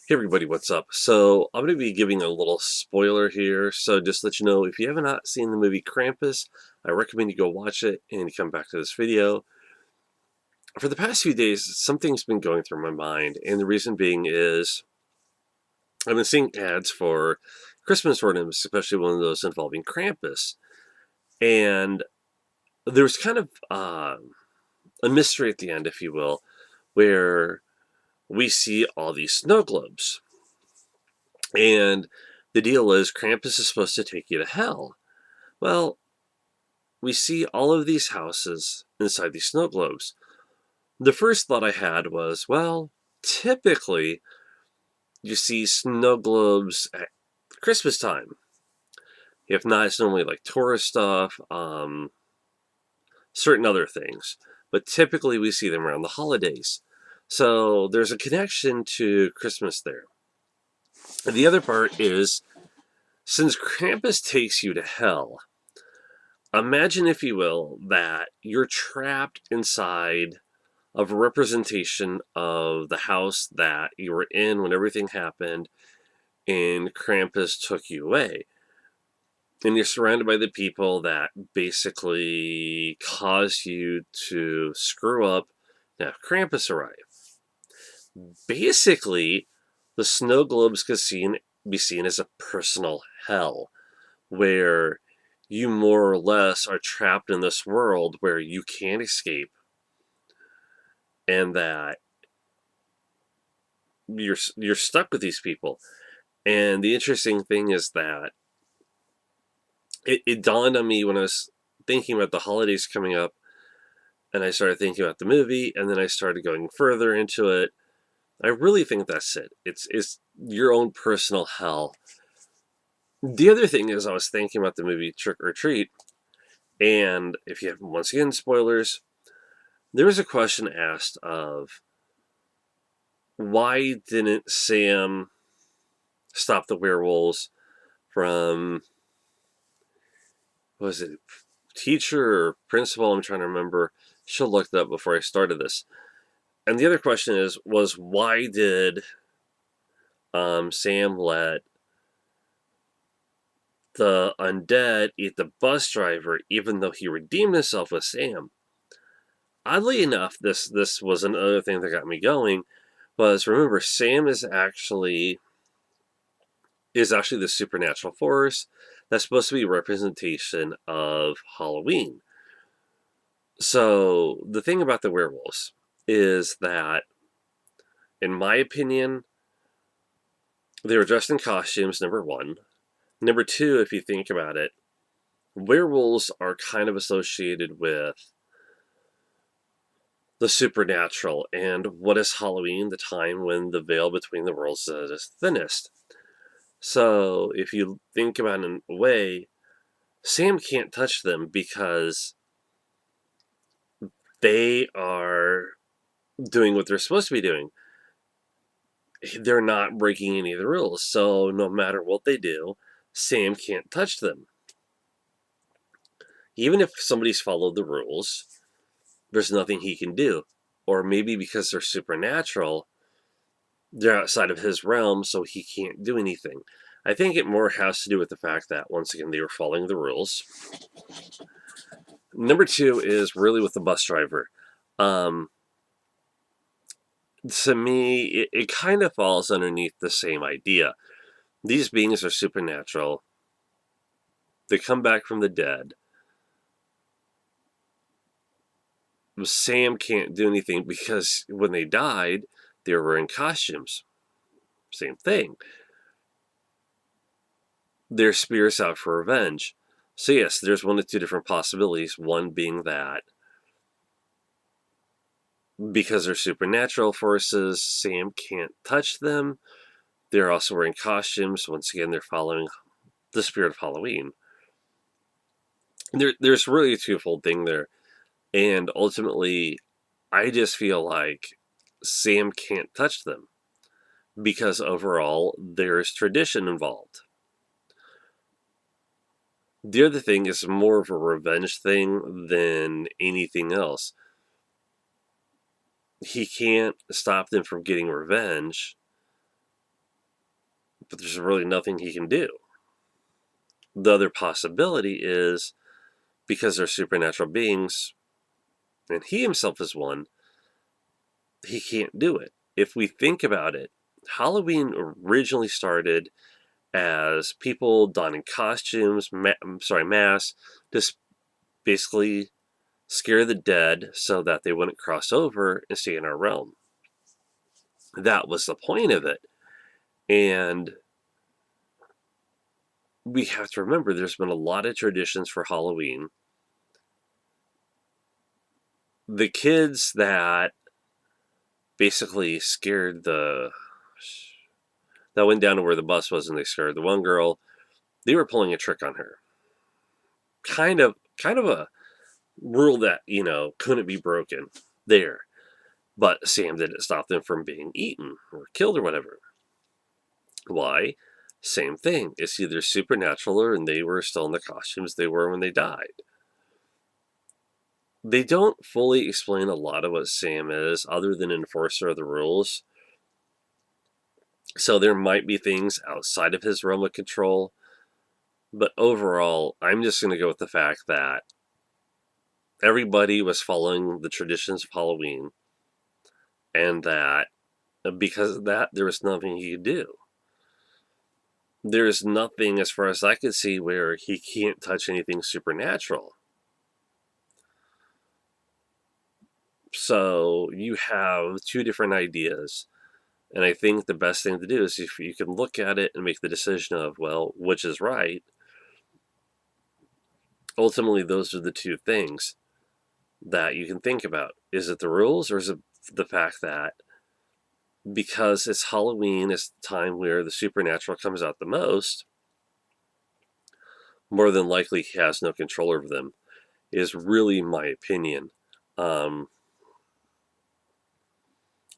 Hey everybody, what's up? So I'm going to be giving a little spoiler here. So just to let you know, if you have not seen the movie Krampus, I recommend you go watch it and come back to this video. For the past few days, something's been going through my mind, and the reason being is I've been seeing ads for Christmas ornaments, especially one of those involving Krampus. And there's kind of a mystery at the end, if you will, where we see all these snow globes. And the deal is Krampus is supposed to take you to hell. Well, we see all of these houses inside these snow globes. The first thought I had was, well, typically you see snow globes at Christmas time. If not, it's normally like tourist stuff, certain other things. But typically we see them around the holidays. So there's a connection to Christmas there. And the other part is, since Krampus takes you to hell, imagine, if you will, that you're trapped inside of a representation of the house that you were in when everything happened and Krampus took you away. And you're surrounded by the people that basically cause you to screw up and have Krampus arrive. Basically, the snow globes could be seen as a personal hell, where you more or less are trapped in this world where you can't escape, and that you're stuck with these people. And the interesting thing is that it dawned on me when I was thinking about the holidays coming up, and I started thinking about the movie, and then I started going further into it. I really think that's it. It's your own personal hell. The other thing is, I was thinking about the movie Trick or Treat, and if you have, once again, spoilers, there was a question asked of why didn't Sam stop the werewolves from, was it teacher or principal? I'm trying to remember. Should have looked it up before I started this. And the other question was why did Sam let the undead eat the bus driver even though he redeemed himself with Sam? Oddly enough, this was another thing that got me going. Was, remember, Sam is actually the supernatural force that's supposed to be a representation of Halloween. So the thing about the werewolves is that, in my opinion, they were dressed in costumes, number one. Number two, if you think about it, werewolves are kind of associated with the supernatural. And what is Halloween? The time when the veil between the worlds is thinnest. So if you think about it in a way, Sam can't touch them because they are doing what they're supposed to be doing. They're not breaking any of the rules. So no matter what they do, Sam can't touch them. Even if somebody's followed the rules, there's nothing he can do. Or maybe because they're supernatural, they're outside of his realm, so he can't do anything. I think it more has to do with the fact that, once again, they were following the rules. Number two is really with the bus driver. Um, to me, it kind of falls underneath the same idea. These beings are supernatural. They come back from the dead. Sam can't do anything because when they died, they were wearing costumes. Same thing. Their spirits out for revenge. So yes, there's one of two different possibilities. One being that because they're supernatural forces, Sam can't touch them. They're also wearing costumes. Once again, they're following the spirit of Halloween. There's really a twofold thing there. And ultimately, I just feel like Sam can't touch them because overall, there's tradition involved. The other thing is more of a revenge thing than anything else. He can't stop them from getting revenge but there's really nothing he can do. The other possibility is because they're supernatural beings, and he himself is one, he can't do it. If we think about it, Halloween originally started as people donning costumes, masks, just basically scare the dead so that they wouldn't cross over and stay in our realm. That was the point of it. And we have to remember there's been a lot of traditions for Halloween. The kids that basically scared that went down to where the bus was and they scared the one girl, they were pulling a trick on her. Kind of a rule that, couldn't be broken there. But Sam didn't stop them from being eaten or killed or whatever. Why? Same thing. It's either supernatural or they were still in the costumes they were when they died. They don't fully explain a lot of what Sam is other than enforcer of the rules. So there might be things outside of his realm of control. But overall, I'm just going to go with the fact that everybody was following the traditions of Halloween. And that because of that, there was nothing he could do. There's nothing, as far as I could see, where he can't touch anything supernatural. So you have two different ideas. And I think the best thing to do is if you can look at it and make the decision of, well, which is right, ultimately those are the two things that you can think about. Is it the rules or is it the fact that because it's Halloween, it's the time where the supernatural comes out the most, more than likely he has no control over them, is really my opinion.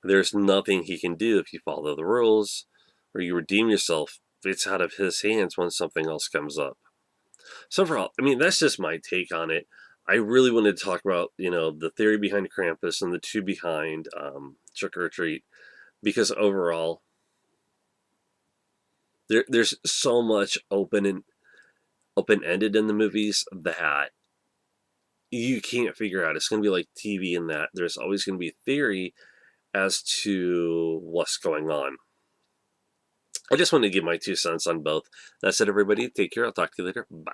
There's nothing he can do if you follow the rules or you redeem yourself. It's out of his hands when something else comes up. So overall, that's just my take on it. I really wanted to talk about, the theory behind Krampus and the two behind Trick or Treat, because overall, there's so much open-ended in the movies that you can't figure out. It's going to be like TV in that there's always going to be theory as to what's going on. I just wanted to give my 2 cents on both. That's it, everybody. Take care. I'll talk to you later. Bye.